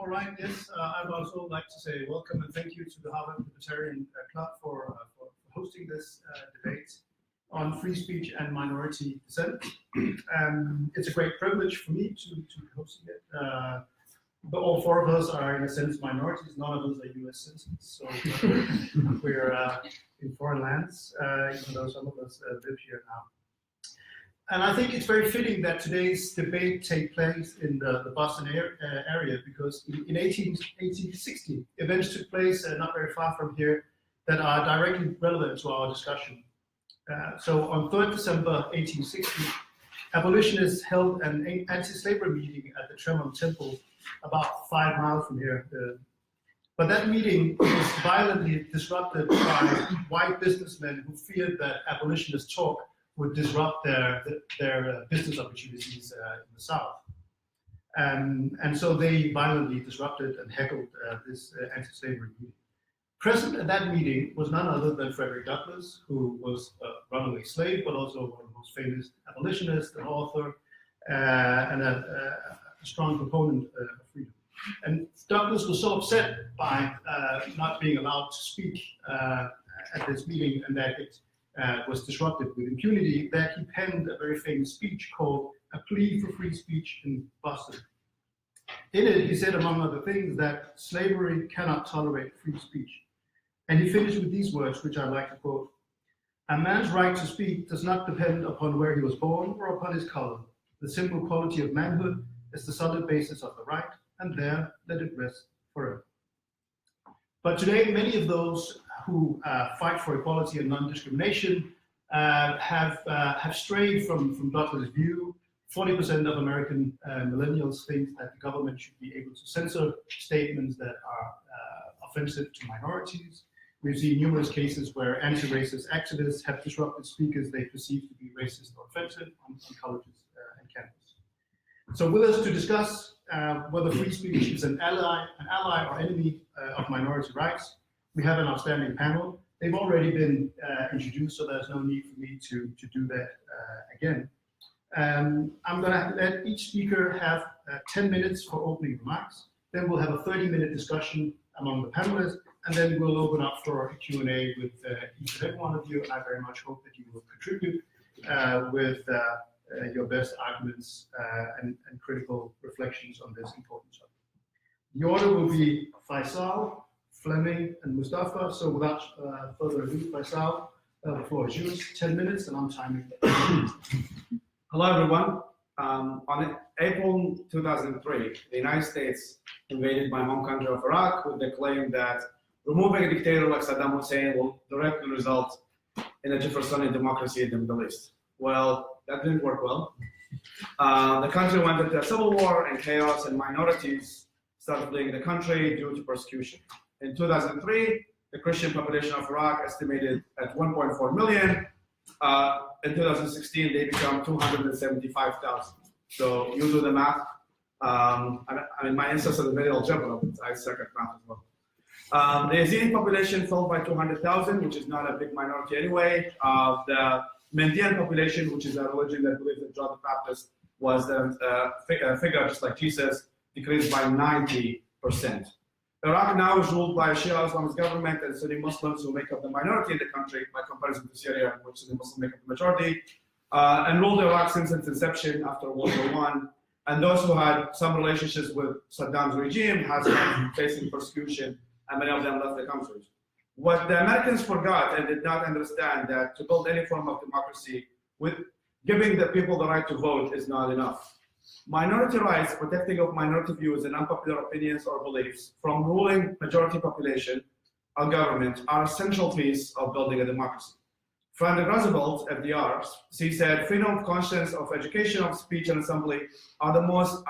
All right, yes, I would also like to say welcome and thank you to the Harvard Libertarian Club for hosting this debate on free speech and minority dissent. It's a great privilege for me to be hosting it. But all four of us are, in a sense, minorities. None of us are US citizens, so we're in foreign lands, even though some of us live here now. And I think it's very fitting that today's debate take place in the Boston area, because in 1860, events took place not very far from here that are directly relevant to our discussion. So on 3rd December 1860, abolitionists held an anti-slavery meeting at the Tremont Temple about 5 miles from here. But that meeting was violently disrupted by white businessmen who feared that abolitionist talk would disrupt their business opportunities in the South. And so they violently disrupted and heckled this anti-slavery meeting. Present at that meeting was none other than Frederick Douglass, who was a runaway slave, but also one of the most famous abolitionists, an author, and a strong proponent of freedom. And Douglass was so upset by not being allowed to speak at this meeting, and that it was disrupted with impunity, that he penned a very famous speech called A Plea for Free Speech in Boston. In it, he said, among other things, that slavery cannot tolerate free speech. And he finished with these words, which I'd like to quote: "A man's right to speak does not depend upon where he was born or upon his color. The simple quality of manhood is the solid basis of the right, and there let it rest forever." But today, many of those who fight for equality and non-discrimination have strayed from Douglas' view. 40% of American millennials think that the government should be able to censor statements that are offensive to minorities. We've seen numerous cases where anti-racist activists have disrupted speakers they perceive to be racist or offensive on colleges and campus. So with us to discuss whether free speech is an ally or enemy of minority rights, we have an outstanding panel. They've already been introduced, so there's no need for me to do that again. I'm going to let each speaker have 10 minutes for opening remarks. Then we'll have a 30-minute discussion among the panelists, and then we'll open up for a Q&A with each and every one of you. I very much hope that you will contribute with your best arguments and critical reflections on this important topic. The order will be Faisal, Flemming, and Mustafa. So without further ado, Faisal, the floor is yours. 10 minutes, and I'm timing. Hello, everyone. On April 2003, the United States invaded my home country of Iraq with the claim that removing a dictator like Saddam Hussein will directly result in a Jeffersonian democracy in the Middle East. Well, that didn't work well. The country went into a civil war and chaos, and minorities started fleeing the country due to persecution. In 2003, the Christian population of Iraq estimated at 1.4 million. In 2016, they become 275,000. So you do the math. I mean, my ancestors are very algebra, but I suck at math as well. The Yazidi population fell by 200,000, which is not a big minority anyway. The Mandean population, which is a religion that believes that John the Baptist was a figure just like Jesus, decreased by 90%. Iraq now is ruled by a Shia Islamist government and Sunni Muslims who make up the minority in the country by comparison to Syria, in which Sunni Muslims make up the majority, and ruled Iraq since its inception after World War I. And those who had some relationships with Saddam's regime have been facing persecution, and many of them left the country. What the Americans forgot and did not understand that to build any form of democracy with giving the people the right to vote is not enough. Minority rights, protecting of minority views and unpopular opinions or beliefs from ruling majority population or government are a central piece of building a democracy. Franklin Roosevelt, FDR, he said, freedom of conscience, of education, of speech and assembly are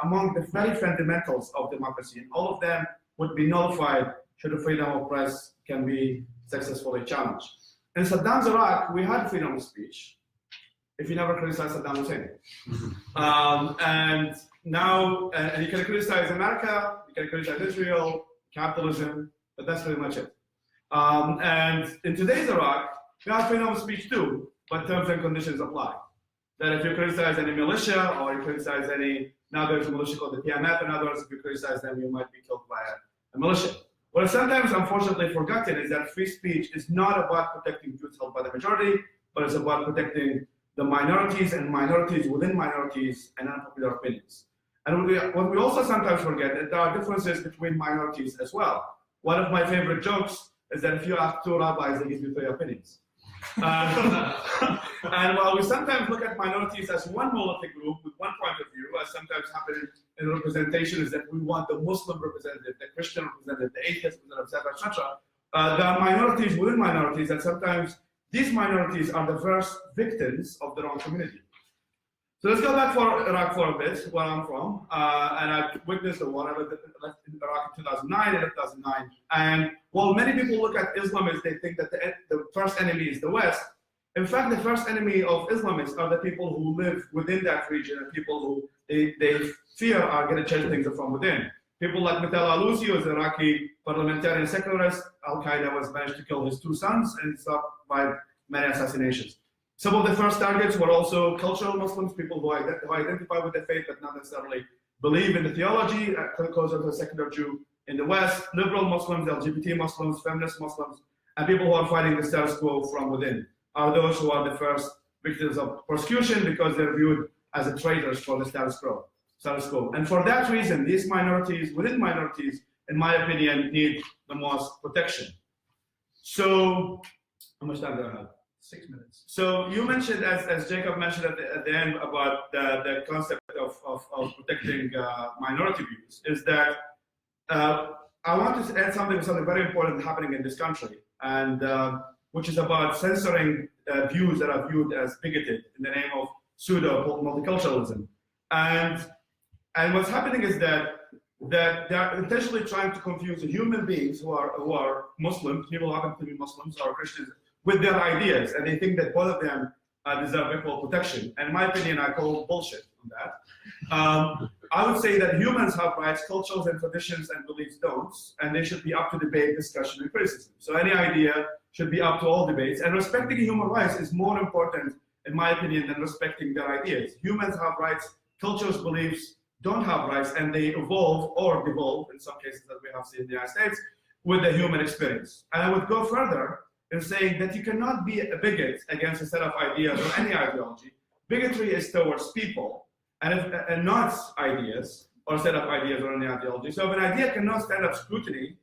among the very fundamentals of democracy, and all of them would be nullified should the freedom of press can be successfully challenged. In Saddam's Iraq, we had freedom of speech, if you never criticize Saddam Hussein. And now you can criticize America, you can criticize Israel, capitalism, but that's pretty much it. And in today's Iraq, we have freedom of speech too, but terms and conditions apply. That if you criticize any militia or you criticize any, now there's a militia called the PMF and others, if you criticize them, you might be killed and militia. What is sometimes unfortunately forgotten is that free speech is not about protecting views held by the majority, but it's about protecting the minorities and minorities within minorities and unpopular opinions. And what we also sometimes forget is there are differences between minorities as well. One of my favorite jokes is that if you ask two rabbis, they give you three opinions. And while we sometimes look at minorities as one monolithic group with one point of view, as sometimes happens in representation, is that we want the Muslim representative, the Christian representative, the atheist representative, etc. There are minorities within minorities, and sometimes these minorities are the first victims of their own community. So let's go back for Iraq for a bit, where I'm from. And I witnessed the war. I left in Iraq in 2009 and 2009. And while many people look at Islam as they think that the first enemy is the West, in fact, the first enemy of Islamists are the people who live within that region and people who they fear are going to change things from within. People like Mustafa Akyol, who is an Iraqi parliamentarian secularist. Al-Qaeda was managed to kill his two sons and stopped by many assassinations. Some of the first targets were also cultural Muslims, people who identify with the faith but not necessarily believe in the theology, closer to a secular Jew in the West, liberal Muslims, LGBT Muslims, feminist Muslims, and people who are fighting the status quo from within are those who are the first victims of persecution because they're viewed as traitors for the status quo. And for that reason, these minorities within minorities, in my opinion, need the most protection. So, how much time do I have? 6 minutes. So you mentioned, as Jacob mentioned at the end about the concept of protecting minority views, is that I want to add something very important happening in this country, and which is about censoring views that are viewed as bigoted in the name of pseudo multiculturalism. And what's happening is that they are intentionally trying to confuse human beings who are Muslims, people who happen to be Muslims or Christians, with their ideas, and they think that both of them deserve equal protection. And in my opinion, I call bullshit on that. I would say that humans have rights, cultures and traditions and beliefs don't, and they should be up to debate, discussion, and criticism. So any idea should be up to all debates, and respecting human rights is more important, in my opinion, than respecting their ideas. Humans have rights, cultures, beliefs don't have rights, and they evolve or devolve, in some cases that we have seen in the United States, with the human experience. And I would go further in saying that you cannot be a bigot against a set of ideas or any ideology. Bigotry is towards people and not ideas or set of ideas or any ideology. So if an idea cannot stand up scrutiny,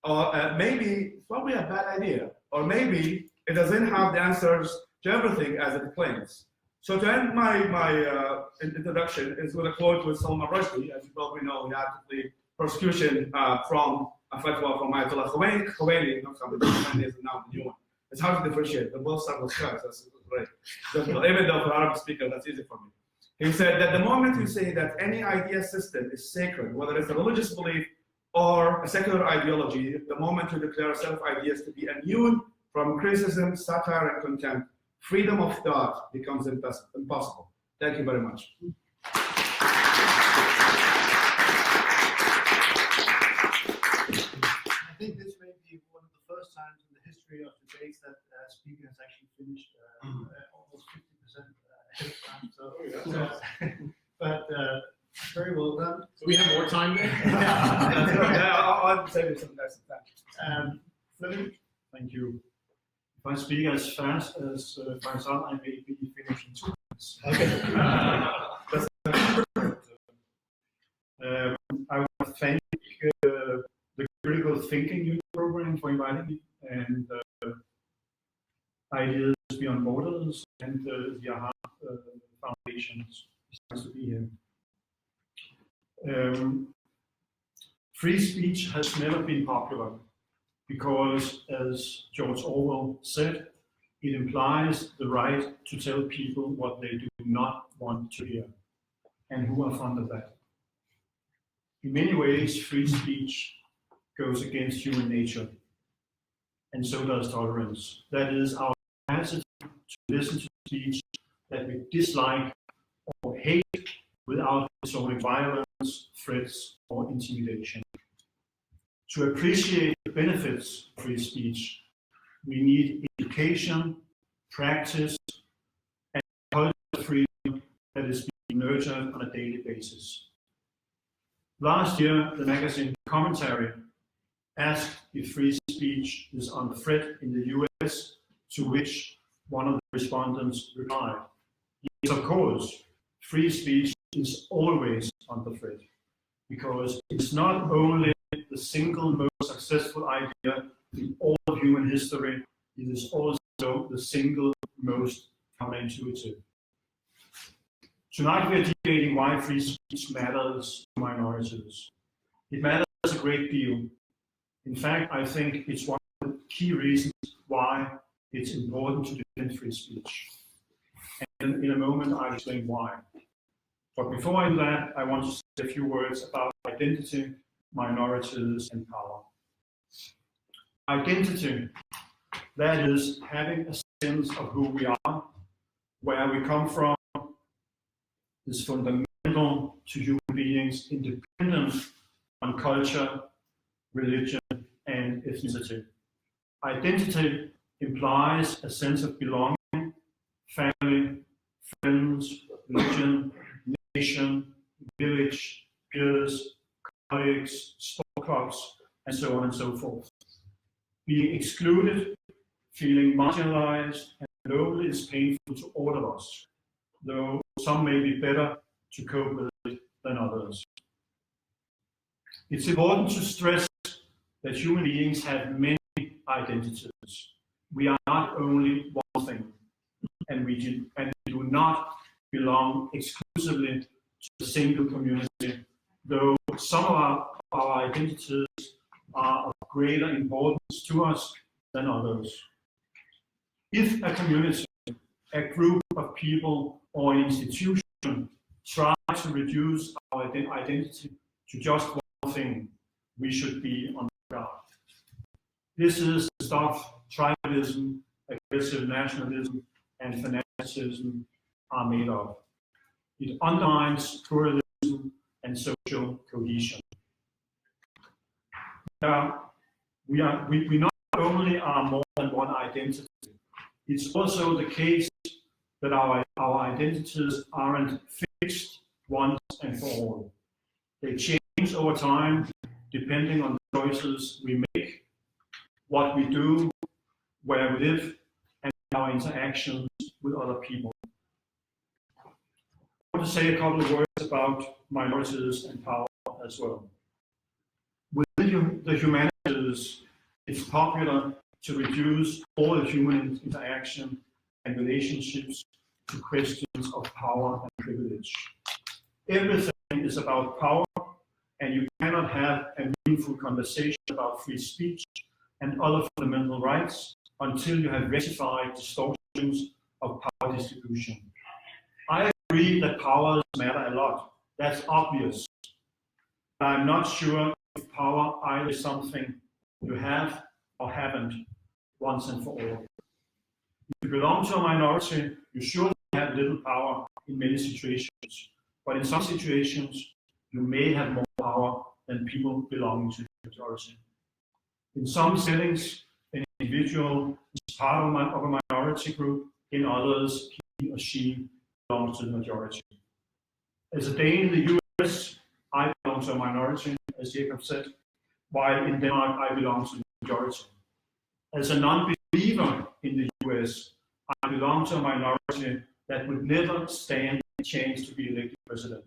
or maybe it's probably a bad idea, or maybe it doesn't have the answers to everything as it claims. So to end my introduction is with a quote with Salman Rushdie. As you probably know, he had to flee persecution from a fatwa from Ayatollah Khomeini, not Khomeini is now the new one. It's hard to differentiate. They both start with Shah, that's great. Even though for Arab speaker, that's easy for me. He said that the moment you say that any idea system is sacred, whether it's a religious belief or a secular ideology, the moment you declare a set of ideas to be immune from criticism, satire, and contempt, freedom of thought becomes impossible. Thank you very much. I think this may be one of the first times in the history of debates that a speaker has actually finished almost 50% ahead of time. But very well done. So we have more time then? I'll save you some time. Flemming? Thank you. If I speak as fast as Faisal, I may be finished in 2 minutes. I want to thank the Critical Thinking Youth Program for inviting me, and Ideas Beyond Borders, and the Ayaan Foundation. It's nice to be here. Free speech has never been popular because, as George Orwell said, it implies the right to tell people what they do not want to hear, and who are fond of that. In many ways, free speech goes against human nature, and so does tolerance. That is our capacity to listen to speech that we dislike or hate without resorting violence, threats, or intimidation. To appreciate the benefits of free speech, we need education, practice, and cultural freedom that is being nurtured on a daily basis. Last year, the magazine Commentary asked if free speech is under threat in the US, to which one of the respondents replied, yes, of course, free speech is always under threat, because it's not only the single most successful idea in all of human history, it is also the single most counterintuitive. Tonight we are debating why free speech matters to minorities. It matters a great deal. In fact, I think it's one of the key reasons why it's important to defend free speech. And in a moment, I'll explain why. But before I do that, I want to say a few words about identity, minorities, and power. Identity, that is, having a sense of who we are, where we come from, is fundamental to human beings, independent on culture, religion, and ethnicity. Identity implies a sense of belonging, family, friends, religion, nation, village, peers, colleagues, sport clubs, and so on and so forth. Being excluded, feeling marginalized, and lonely is painful to all of us, though some may be better to cope with it than others. It's important to stress that human beings have many identities. We are not only one thing, and we do not belong exclusively to a single community, though some of our identities are of greater importance to us than others. If a community, a group of people, or an institution try to reduce our identity to just one thing, we should be on guard. This is the stuff tribalism, aggressive nationalism, and fanaticism are made of. It undermines pluralism and social cohesion. We not only are more than one identity, it's also the case that our identities aren't fixed once and for all. They change over time depending on the choices we make, what we do, where we live, and our interactions with other people. I want to say a couple of words about minorities and power as well. Within the humanities, it's popular to reduce all human interaction and relationships to questions of power and privilege. Everything is about power, and you cannot have a meaningful conversation about free speech and other fundamental rights until you have rectified distortions of power distribution. I agree that powers matter a lot. That's obvious. But I'm not sure if power either is something you have or haven't once and for all. If you belong to a minority, you surely have little power in many situations, but in some situations, you may have more power than people belonging to the majority. In some settings, an individual is part of a minority group, in others, he or she belongs to the majority. As a Dane in the US, I belong to a minority, as Jacob said, while in Denmark, I belong to the majority. As a non-believer in the US, I belong to a minority that would never stand a chance to be elected president,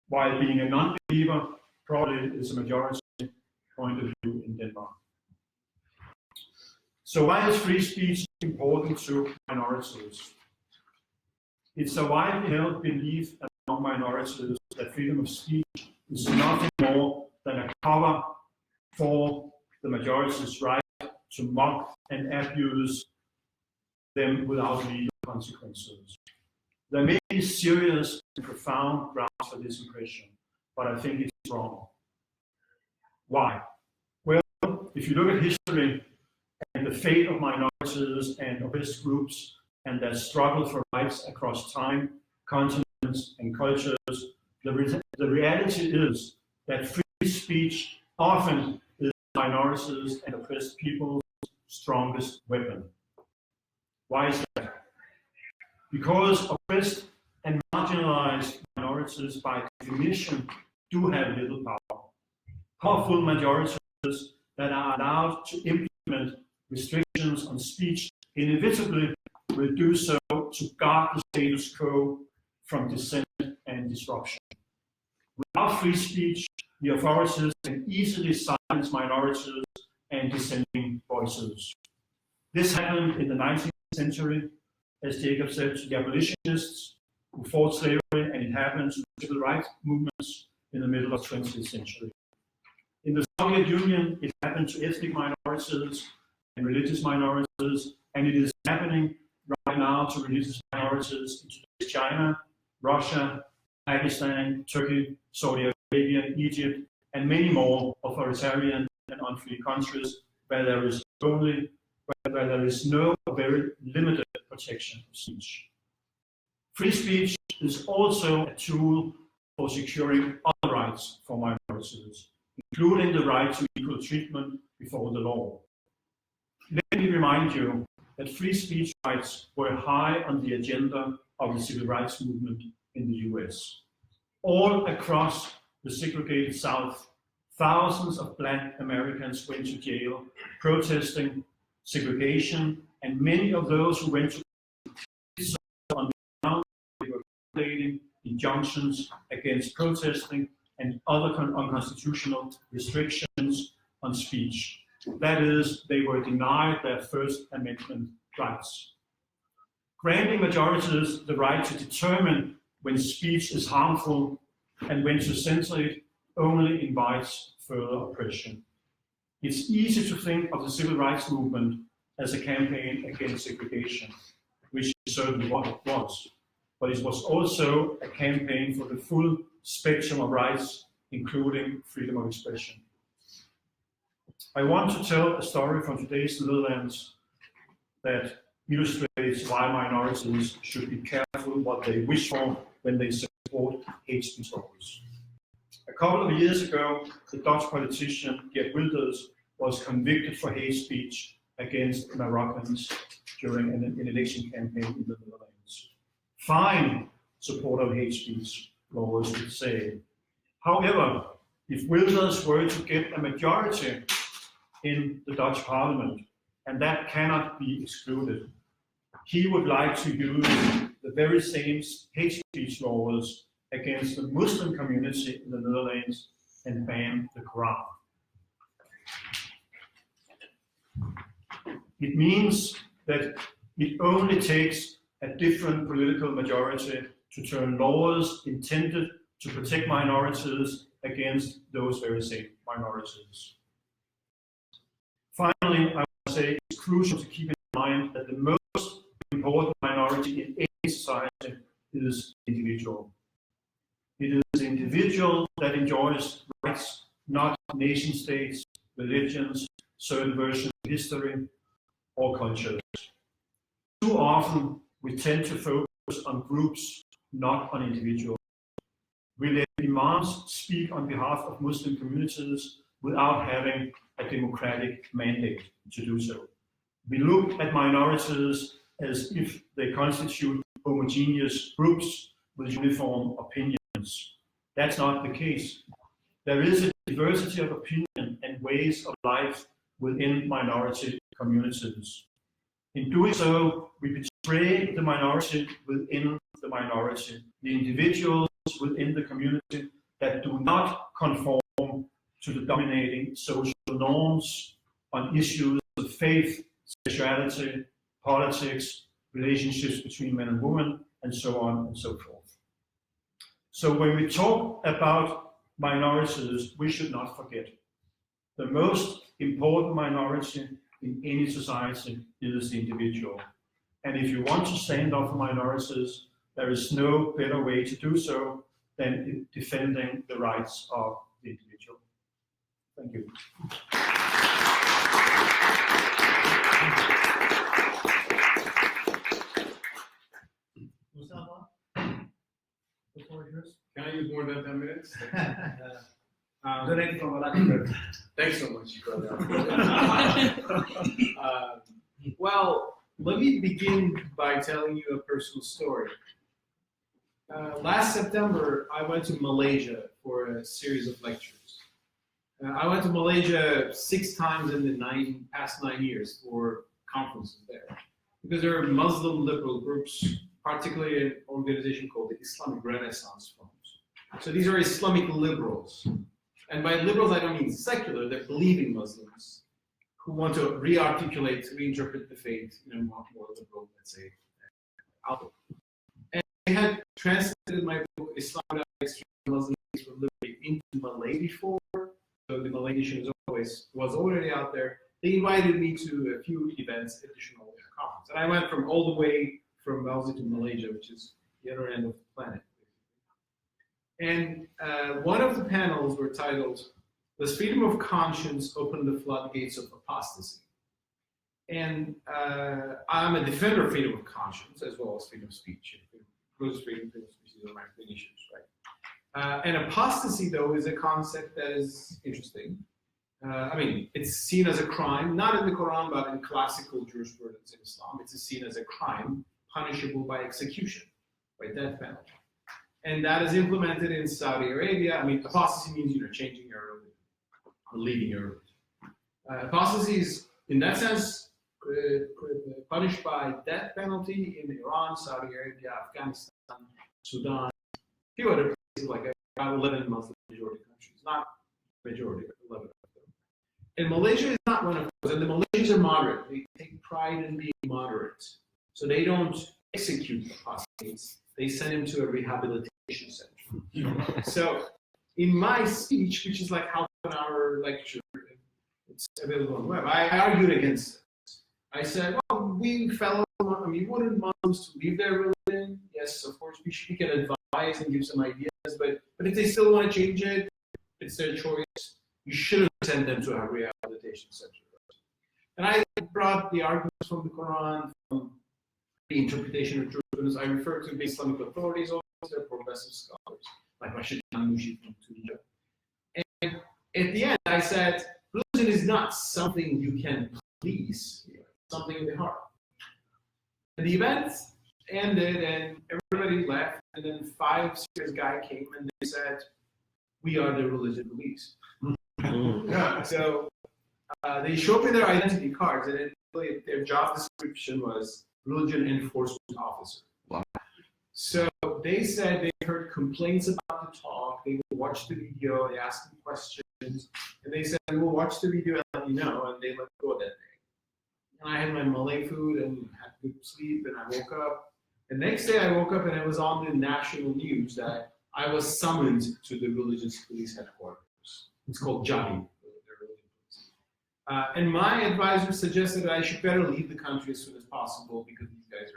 while being a non-believer probably is a majority point of view in Denmark. So why is free speech important to minorities? It's a widely held belief among minorities that freedom of speech is nothing more than a cover for the majority's right to mock and abuse them without legal consequences. There may be serious and profound grounds for this impression, but I think it's wrong. Why? Well, if you look at history and the fate of minorities and oppressed groups and their struggle for rights across time, continents, and cultures, the reality is that free speech often is minorities and oppressed people's strongest weapon. Why is that? Because oppressed and marginalized minorities, by definition, do have little power. Powerful majorities that are allowed to implement restrictions on speech inevitably will do so to guard the status quo from dissent and disruption. Without free speech, the authorities can easily silence minorities and dissenting voices. This happened in the 19th century, as Jacob said, to the abolitionists who fought slavery, and it happened to the civil rights movements in the middle of the 20th century. In the Soviet Union, it happened to ethnic minorities and religious minorities, and it is happening right now to religious minorities in China, Russia, Pakistan, Turkey, Saudi Arabia, Egypt, and many more authoritarian and unfree countries where there is no very limited protection of speech. Free speech is also a tool for securing other rights for minorities, including the right to equal treatment before the law. Let me remind you that free speech rights were high on the agenda of the civil rights movement in the US. All across the segregated South, thousands of Black Americans went to jail protesting segregation, and many of those who went to on the ground, they were violating injunctions against protesting and other unconstitutional restrictions on speech. That is, they were denied their First Amendment rights. Granting majorities the right to determine when speech is harmful and when to censor it only invites further oppression. It's easy to think of the civil rights movement as a campaign against segregation, which certainly what it was, but it was also a campaign for the full spectrum of rights, including freedom of expression. I want to tell a story from today's Netherlands that illustrates why minorities should be careful what they wish for when they support hate speech laws. A couple of years ago, the Dutch politician Geert Wilders was convicted for hate speech against Moroccans during an election campaign in the Netherlands. Fine, supporter of hate speech laws would say. However, if Wilders were to get a majority in the Dutch parliament, and that cannot be excluded, he would like to use the very same hate speech laws against the Muslim community in the Netherlands and ban the Quran. It means that it only takes a different political majority to turn laws intended to protect minorities against those very same minorities. Finally, I would say it's crucial to keep in mind that the most important minority in any society is the individual. It is the individual that enjoys rights, not nation states, religions, certain versions of history, or cultures. Too often, we tend to focus on groups, not on individuals. We let imams speak on behalf of Muslim communities without having a democratic mandate to do so. We look at minorities as if they constitute homogeneous groups with uniform opinions. That's not the case. There is a diversity of opinion and ways of life within minority communities. In doing so, we betray the minority within the minority, the individuals within the community that do not conform to the dominating social norms on issues of faith, sexuality, politics, relationships between men and women, and so on and so forth. So when we talk about minorities, we should not forget the most important minority in any society is the individual. And if you want to stand up for minorities, there is no better way to do so than defending the rights of the individual. Thank you. Mustafa, the floor is yours. Can I use more than 10 minutes? Donate from Iraqi-born. Thanks so much, brother. Well, let me begin by telling you a personal story. Last September, I went to Malaysia for a series of lectures. I went to Malaysia 6 times in the past 9 years for conferences there, because there are Muslim liberal groups, particularly an organization called the Islamic Renaissance Front. So these are Islamic liberals. And by liberals, I don't mean secular, they're believing Muslims who want to re-articulate, reinterpret the faith in a more liberal, let's say, outlook. And I had translated my book, Islam Extreme Muslim for Liberty, into Malay before. So the Malay edition was already out there. They invited me to a few events, additional conference. And I went from all the way from Malaysia to Malaysia, which is the other end of the planet. And one of the panels were titled, "Does freedom of conscience open the floodgates of apostasy?" And I'm a defender of freedom of conscience as well as freedom of speech. Religious freedom, freedom of speech are my main issues, right? And apostasy, though, is a concept that is interesting. I mean, it's seen as a crime, not in the Quran, but in classical jurisprudence in Islam. It's seen as a crime punishable by execution, by death penalty. And that is implemented in Saudi Arabia. I mean, apostasy means, changing your religion or leaving your religion. Apostasy is, in that sense, punished by death penalty in Iran, Saudi Arabia, Afghanistan, Sudan, a few other places, like about 11 Muslim majority countries. Not majority, but 11 of them. And Malaysia is not one of those. And the Malaysians are moderate. They take pride in being moderate. So they don't execute apostates. They send him to a rehabilitation center. So in my speech, which is like half an hour lecture, it's available on the web, I argued against it. I said, well, wouldn't Muslims to leave their religion? Yes, of course, we can advise and give some ideas, but if they still want to change it, it's their choice. You shouldn't send them to a rehabilitation center. And I brought the arguments from the Quran, from the interpretation of jurisprudence. I refer to the Islamic authorities, also, they're progressive scholars, like Rashid Khan-Mushi from Tunisia. And at the end, I said, religion is not something you can please, something in the heart. And the event ended, and everybody left, and then 5 serious guys came, and they said, "We are the religion police." So they showed me their identity cards, and their job description was religion enforcement officer. Wow. So they said they heard complaints about the talk, they will watch the video, they asked them questions, and they said, "We will watch the video and let you know," and they let me go that day. And I had my Malay food and had good sleep, and I woke up. The next day I woke up and it was on the national news that I was summoned to the religious police headquarters. It's called Jabi. And my advisor suggested that I should better leave the country as soon as possible because these guys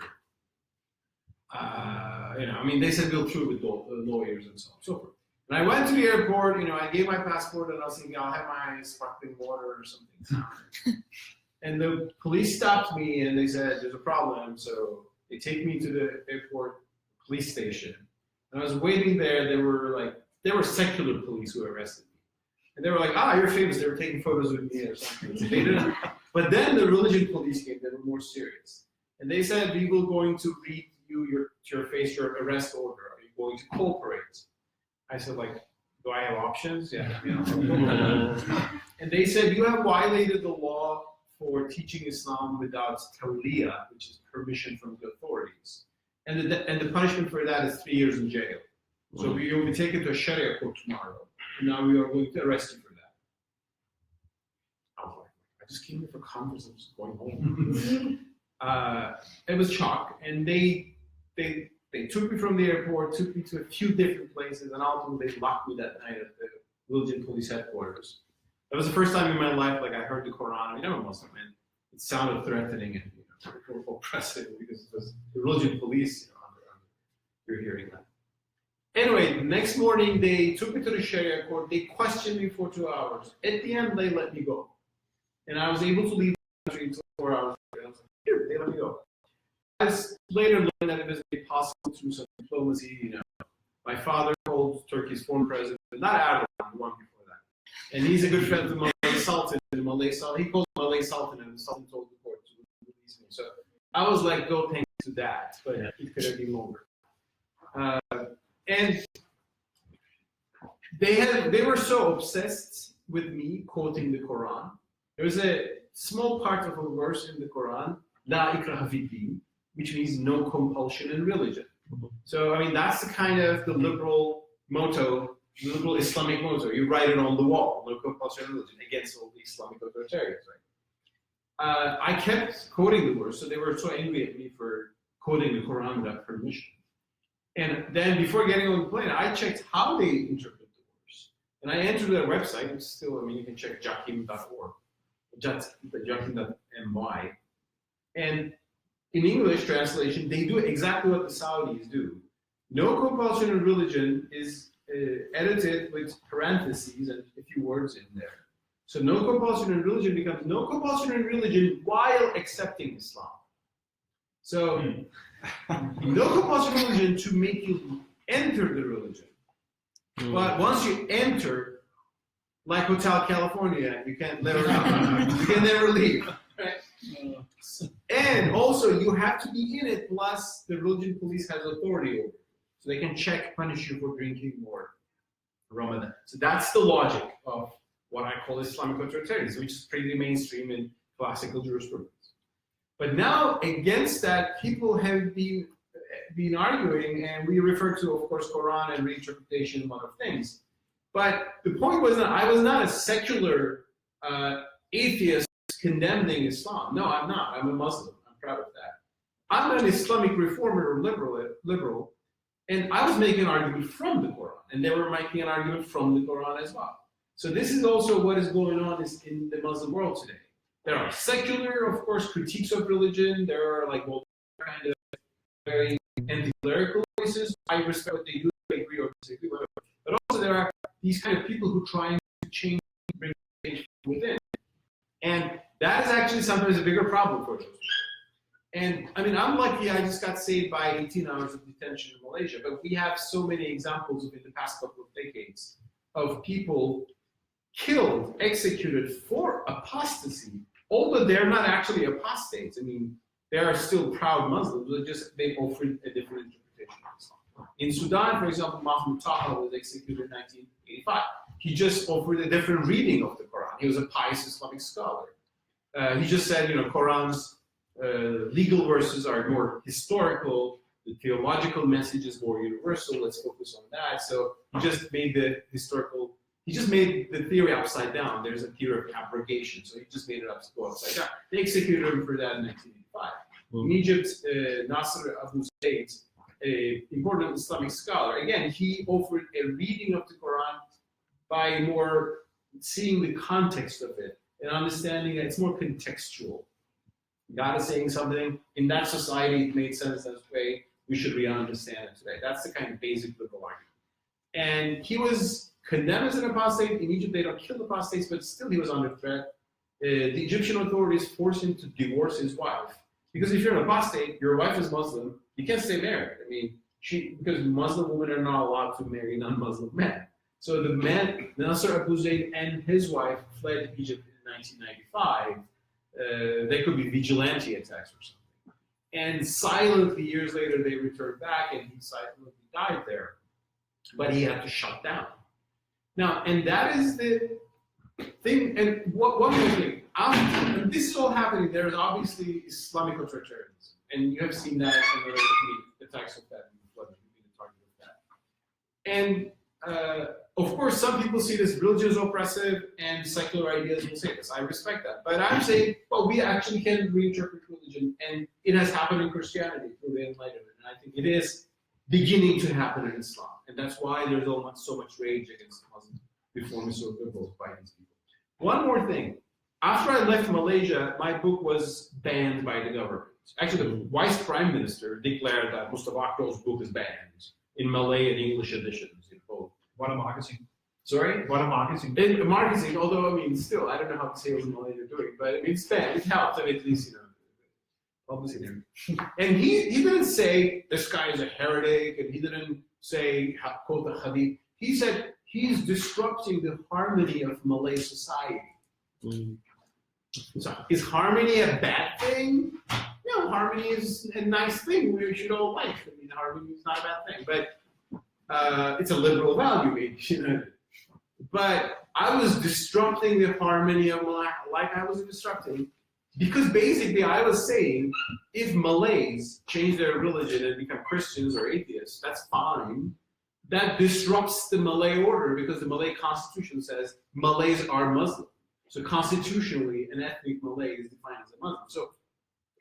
are, they said we'll prove with lawyers and so on and so forth. And I went to the airport, I gave my passport and I was thinking I'll have my sparkling water or something. And the police stopped me and they said there's a problem. So they take me to the airport police station. And I was waiting there. There were secular police who arrested me. And they were like, "You're famous." They were taking photos with me or something. They didn't. But then the religion police came. They were more serious. And they said, "We will going to read you your arrest order. Are you going to cooperate?" I said, "Do I have options?" Yeah. And they said, "You have violated the law for teaching Islam without tawliyah, which is permission from the authorities. And the punishment for that is 3 years in jail. So we will be taken to a Sharia court tomorrow. And now we are going to arrest you for that." I was like, I just came here for conference, I'm just going home. It was shock, and they took me from the airport, took me to a few different places, and ultimately they locked me that night at the religion police headquarters. That was the first time in my life, I heard the Quran. I'm a Muslim, and it sounded threatening and oppressive because it was the religion police. You're hearing that. Anyway, the next morning they took me to the Sharia court. They questioned me for 2 hours. At the end, they let me go, and I was able to leave the country until 4 hours later. I was like, "Here, they let me go." I later learned that it was possible through some diplomacy. My father called Turkey's former president, not Erdogan, the one before that, and he's a good friend of the Malay Sultan. He called the Malay Sultan, and the Sultan told the court to release me. So I was like, "Go, thank you to that," but it could have been longer. And they were so obsessed with me quoting the Quran. There was a small part of a verse in the Quran, La ikraha fid din, which means no compulsion in religion. So, I mean, that's the kind of the liberal motto, the liberal Islamic motto. You write it on the wall, no compulsion in religion, against all the Islamic authoritarians, right? I kept quoting the verse, so they were so angry at me for quoting the Quran without permission. And then before getting on the plane, I checked how they interpret the verse. And I entered their website, it's still, I mean, you can check jakim.org, jakim.my. And in English translation, they do exactly what the Saudis do. No compulsion in religion is edited with parentheses and a few words in there. So no compulsion in religion becomes no compulsion in religion while accepting Islam. So no compulsion in religion to make you enter the religion. But once you enter, like Hotel California, you can't never leave. You can never leave. Right? And also, you have to be in it, plus the religion police has authority over it. So they can check, punish you for drinking more Ramadan. So that's the logic of what I call Islamic authoritarianism, which is pretty mainstream in classical jurisprudence. But now, against that, people have been arguing, and we refer to, of course, Quran and reinterpretation and other things. But the point was that I was not a secular atheist condemning Islam. No, I'm not. I'm a Muslim. I'm proud of that. I'm an Islamic reformer or liberal, and I was making an argument from the Quran, and they were making an argument from the Quran as well. So this is also what is going on in the Muslim world today. There are secular, of course, critiques of religion. There are like kind of very anti-clerical voices. I respect what they do, I agree or disagree, whatever. But also there are these kind of people who try to change, bring change within. And that is actually sometimes a bigger problem for those people. And I mean, I'm lucky I just got saved by 18 hours of detention in Malaysia, but we have so many examples of in the past couple of decades of people killed, executed for apostasy, although they're not actually apostates. I mean, they are still proud Muslims, but just they offered a different interpretation of Islam. In Sudan, for example, Mustafa Akyol was executed in 1985. He just offered a different reading of the Quran. He was a pious Islamic scholar. He just said, you know, Quran's legal verses are more historical, the theological message is more universal, let's focus on that. So he just made the theory upside down. There's a theory of abrogation, so he just made it go upside down. They executed him for that in 1985. In Egypt, Nasser Abu Zaid, an important Islamic scholar, again, he offered a reading of the Quran by more seeing the context of it and understanding that it's more contextual. God is saying something, in that society it made sense that way, we should re-understand it today. That's the kind of basic liberal argument. And he was condemned as an apostate. In Egypt they don't kill apostates, but still he was under threat. The Egyptian authorities forced him to divorce his wife. Because if you're an apostate, your wife is Muslim, you can't stay married. I mean, because Muslim women are not allowed to marry non-Muslim men. So the man, Nasser Abu Zaid and his wife fled Egypt in 1995. They could be vigilante attacks or something. And silently, years later, they returned back and he silently died there. But he had to shut down. Now, and that is the thing, and one more thing. And this is all happening. There is obviously Islamic authoritarianism. And you have seen that in the attacks of that, being the target of that. And of course, some people see this religion as oppressive and secular ideas will say this. I respect that. But I'm saying, well, we actually can reinterpret religion. And it has happened in Christianity through the Enlightenment. And I think it is beginning to happen in Islam. And that's why there's so much rage against Muslim reformists or liberals by these people. One more thing. After I left Malaysia, my book was banned by the government. Actually, the Vice Prime Minister declared that Mustafa Akyol's book is banned in Malay and English editions in both. What a marketing. Sorry? What a marketing. In marketing, although, I mean, still, I don't know how to say what Malay they're doing, but I mean, it's banned. It helps. I mean, at least, you know, publicity. And he didn't say this guy is a heretic, and he didn't say, quote the hadith. He said he's disrupting the harmony of Malay society. So is harmony a bad thing? You know, harmony is a nice thing we should all like. I mean, harmony is not a bad thing, but it's a liberal value, maybe. You know? But I was disrupting the harmony of Malay, like I was disrupting, because basically I was saying, if Malays change their religion and become Christians or atheists, that's fine. That disrupts the Malay order because the Malay constitution says Malays are Muslim. So constitutionally, an ethnic Malay is defined as a Muslim. So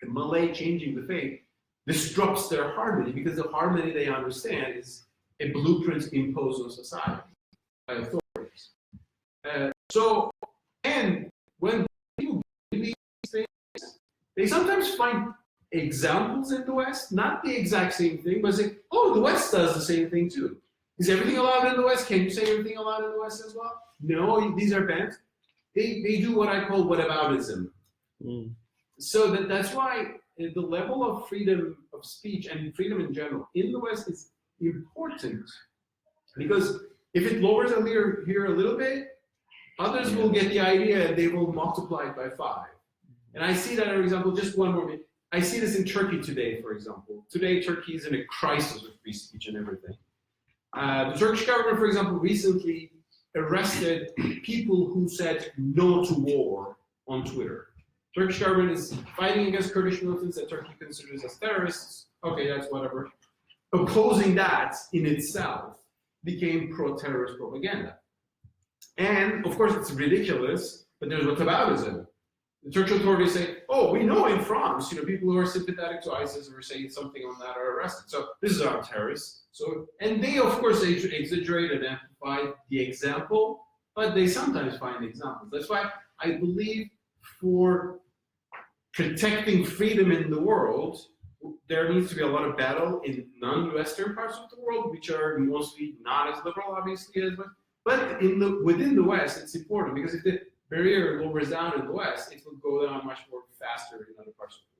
the Malay changing the faith disrupts their harmony because the harmony they understand is a blueprint imposed on society by authorities. And when people do these things, they sometimes find examples in the West, not the exact same thing, but say, oh, the West does the same thing too. Is everything allowed in the West? Can you say everything allowed in the West as well? No, these are banned. They do what I call whataboutism. So that's why the level of freedom of speech and freedom in general in the West is important, because if it lowers here a little bit, others will get the idea and they will multiply it by 5. And I see that, for example, just one more minute. I see this in Turkey today, for example. Today, Turkey is in a crisis with free speech and everything. The Turkish government, for example, recently arrested people who said no to war on Twitter. Turkish government is fighting against Kurdish militants that Turkey considers as terrorists. Okay, that's whatever. Opposing that in itself became pro-terrorist propaganda. And of course it's ridiculous, but there's whataboutism. The Turkish authorities say, oh, we know in France, people who are sympathetic to ISIS or saying something on that are arrested. So this is our terrorists. So, and they of course exaggerate and amplify the example, but they sometimes find examples. That's why I believe for protecting freedom in the world, there needs to be a lot of battle in non-Western parts of the world, which are mostly not as liberal, obviously, as well. But within the West, it's important, because if the barrier lowers down in the West, it will go down much more faster in other parts of the world.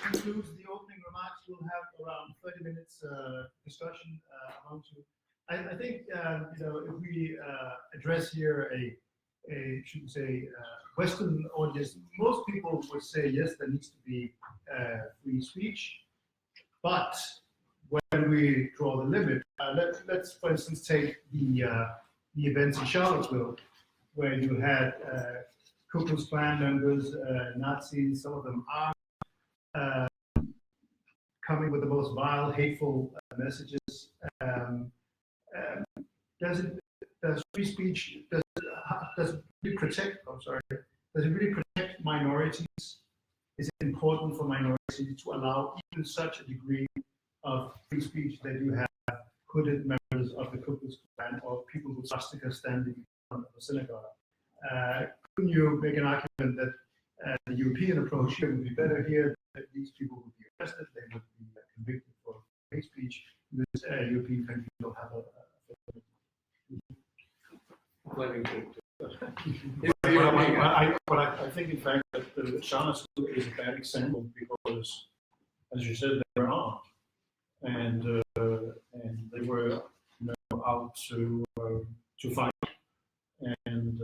Concludes the opening remarks. We'll have around 30 minutes discussion among you. I think if we address here should we say Western audience, most people would say yes, there needs to be free speech, but when we draw the limit, let's for instance take the events in Charlottesville, where you had Ku Klux Klan members, Nazis, some of them are coming with the most vile, hateful messages. Does free speech, does it really protect, does it really protect minorities? Is it important for minorities to allow even such a degree of free speech that you have hooded members of the Ku Klux Klan or people with swastikas standing in front of a synagogue? Couldn't you make an argument that the European approach here would be better here, that these people would be arrested, they would be convicted for hate speech? This European country don't have a I think, in fact, that Charlottesville is a bad example because, as you said, they were armed, and they were out to fight, and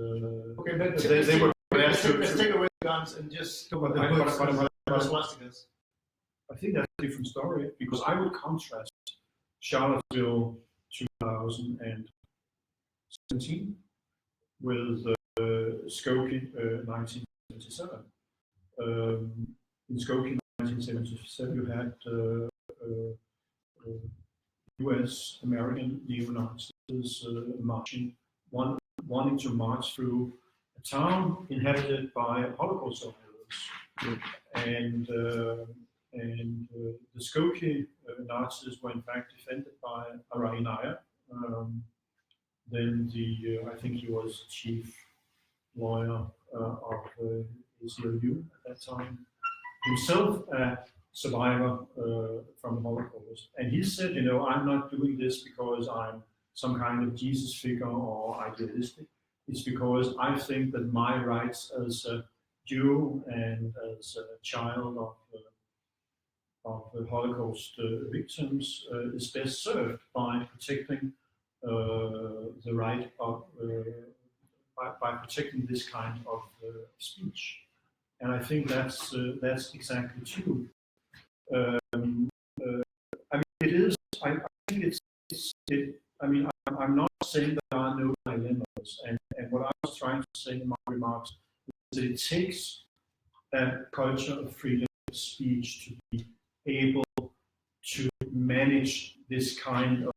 okay, but they were there let's take away the guns and just talk about the swastikas. I think that's a different story, because I would contrast Charlottesville 2017 with Skokie 1977. In Skokie 1977, you had U.S. American neo-Nazis marching, wanting to march through a town inhabited by Holocaust survivors, and the Skokie Nazis were in fact defended by Ayaan. Then I think he was chief lawyer of ACLU at that time, himself a survivor from the Holocaust. And he said, I'm not doing this because I'm some kind of Jesus figure or idealistic. It's because I think that my rights as a Jew and as a child of the Holocaust victims is best served by protecting the right of by protecting this kind of speech, and I think that's exactly true. I mean, I'm not saying there are no dilemmas, and what I was trying to say in my remarks is that it takes a culture of freedom of speech to be able to manage this kind of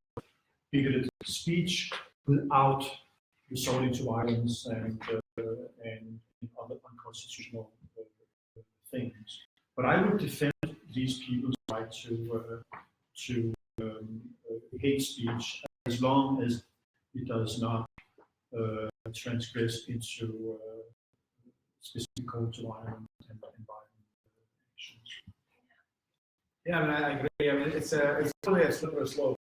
bigoted speech without resorting to violence and other unconstitutional things. But I would defend these people's right to hate speech as long as it does not transgress into specific call to violence and violent actions. Yeah, I mean, I agree. I mean, it's really a slippery slope.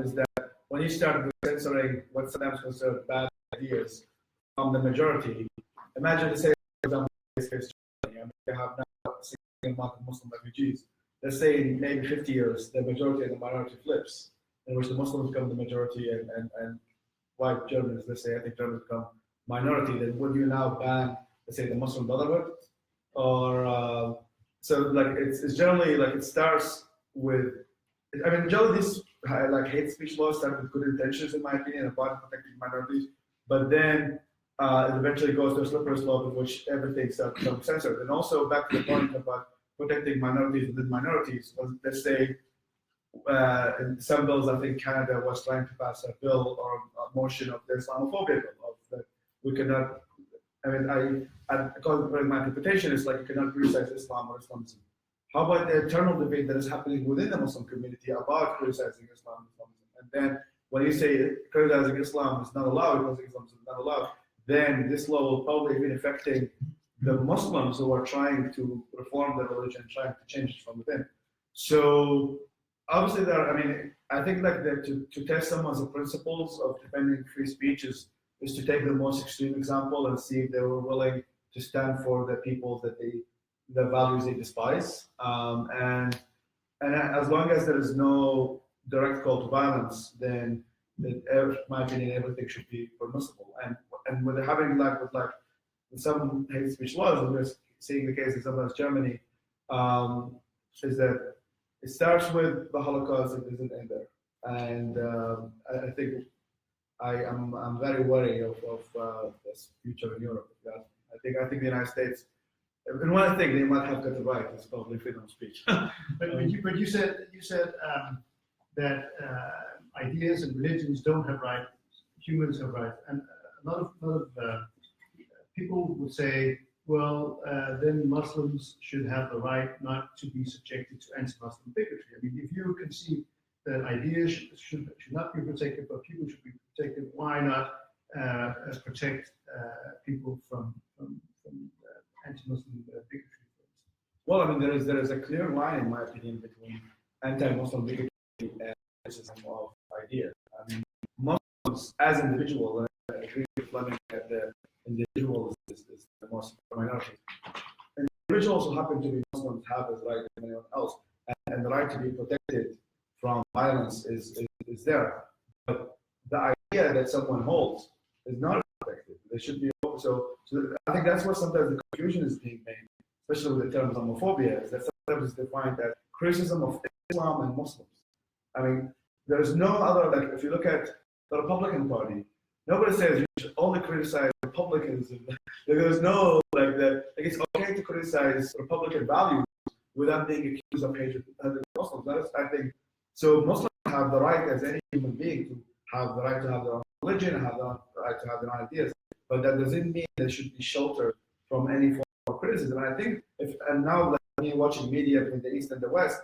Is that when you start censoring what sometimes considered bad ideas from the majority? Imagine, let's say, for example, they have now a significant amount of Muslim refugees. Let's say in maybe 50 years, the majority and the minority flips, in which the Muslims become the majority and white Germans, let's say, ethnic Germans become minority. Then would you now ban, let's say, the Muslim Brotherhood? Or so like it's generally like it starts with, I mean, generally this like hate speech laws start with good intentions, in my opinion, about protecting minorities, but then it eventually goes to a slippery slope in which everything starts to become censored. And also back to the point about protecting minorities within minorities. Let's say in some bills, I think Canada was trying to pass a bill or a motion of the Islamophobia bill, of that we cannot. I mean, according to my interpretation, it's like you cannot criticize Islam or Islamism. How about the internal debate that is happening within the Muslim community about criticizing Islam and Islamism? And then when you say criticizing Islam is not allowed because Islam is not allowed, then this law will probably be affecting the Muslims who are trying to reform their religion, trying to change it from within. So obviously, I think like to test someone's principles of defending free speech is to take the most extreme example and see if they were willing to stand for the people that the values they despise. And as long as there is no direct call to violence, then in my opinion, everything should be permissible. And with having with some hate speech laws, and we're seeing the case in sometimes Germany, is that it starts with the Holocaust and doesn't end there. And I think I'm very worried of this future in Europe. I think the United States, and one thing they might have got it right is probably freedom of speech. But you said that ideas and religions don't have rights, humans have rights, and a lot of people would say, well, then Muslims should have the right not to be subjected to anti-Muslim bigotry. I mean, if you conceive that ideas should not be protected, but people should be protected, why not protect people from anti-Muslim bigotry? Well, I mean, there is a clear line, in my opinion, between anti-Muslim bigotry and criticism of ideas. I mean, Muslims as individuals, and I agree with Flemming that the individual is the most minority. And individuals who happen to be Muslims have as right as anyone else, and the right to be protected from violence is there. But the idea that someone holds is not protected. They should be open. So I think that's what sometimes the confusion is being made, especially with the term Islamophobia, is that sometimes it's defined as criticism of Islam and Muslims. I mean, there's no other, like if you look at the Republican Party, nobody says you should only criticize Republicans. There's no like that. Like it's okay to criticize Republican values without being accused of hatred of Muslims. That is, I think, so Muslims have the right as any human being to have the right to have their own religion and have the right to have their own ideas. But that doesn't mean they should be sheltered from any form of criticism. And I think and now like me watching media between the East and the West,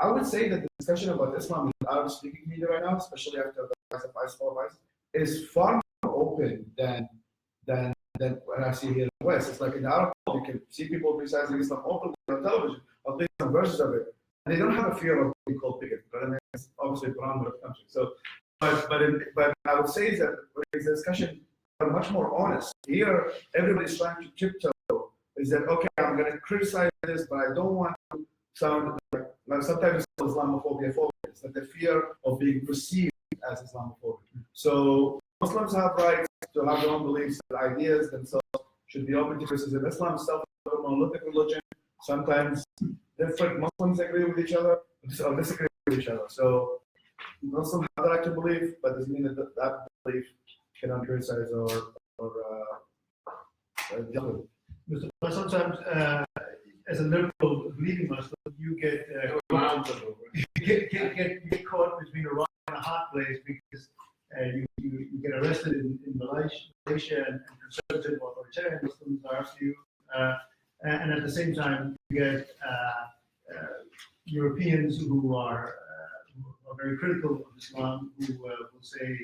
I would say that the discussion about Islam in Arab speaking media right now, especially after the rise of ISIS, is far more open than what I see here in the West. It's like in the Arab world, you can see people criticizing Islam openly on television, or at least some versions of it. And they don't have a fear of being called bigot, but I mean, it's obviously Quran of the country. So, but I would say that the discussion are much more honest. Here, everybody's trying to tiptoe. Is that okay? I'm going to criticize this, but I don't want to sound like sometimes it's Islamophobia. It's like the fear of being perceived as Islamophobic. So Muslims have rights to have their own beliefs and ideas themselves should be open to criticism. Islam is a monolithic religion. Sometimes different Muslims agree with each other or disagree with each other. So Muslims have that to belief, but doesn't mean that that belief cannot criticize or deal with. But sometimes, as a liberal believing Muslim, you get get caught between a rock and a hard place because you get arrested in Malaysia and conservative authoritarian Muslims are after you, and at the same time you get Europeans who are very critical of Islam, who will say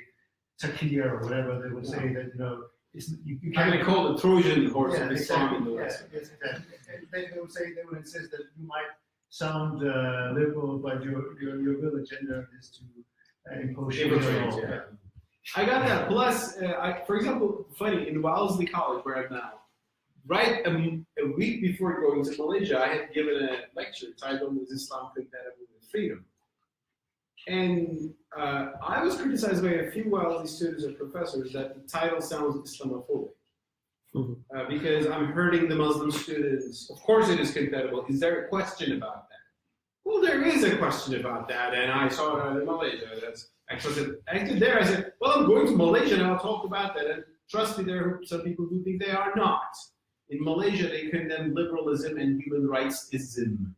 taqiyya or whatever. They will say that you I'm going to call it Trojan horse of Islam exactly. in the Yes, West. yes, exactly. And they would insist that you might sound liberal, but your real agenda is to impose Sharia law. Yeah. I got that. Plus, for example, funny, in Wellesley College, where I'm now, right a week before going to Malaysia, I had given a lecture titled "Is Islam Compatible with Freedom?" And I was criticized by a few Wellesley students and professors that the title sounds Islamophobic. Because I'm hurting the Muslim students. Of course it is compatible. Is there a question about that? Well, there is a question about that, and I saw it in Malaysia. That's actually there. I said, well, I'm going to Malaysia and I'll talk about that. And trust me, there are some people who think they are not. In Malaysia, they condemn liberalism and human rights-ism.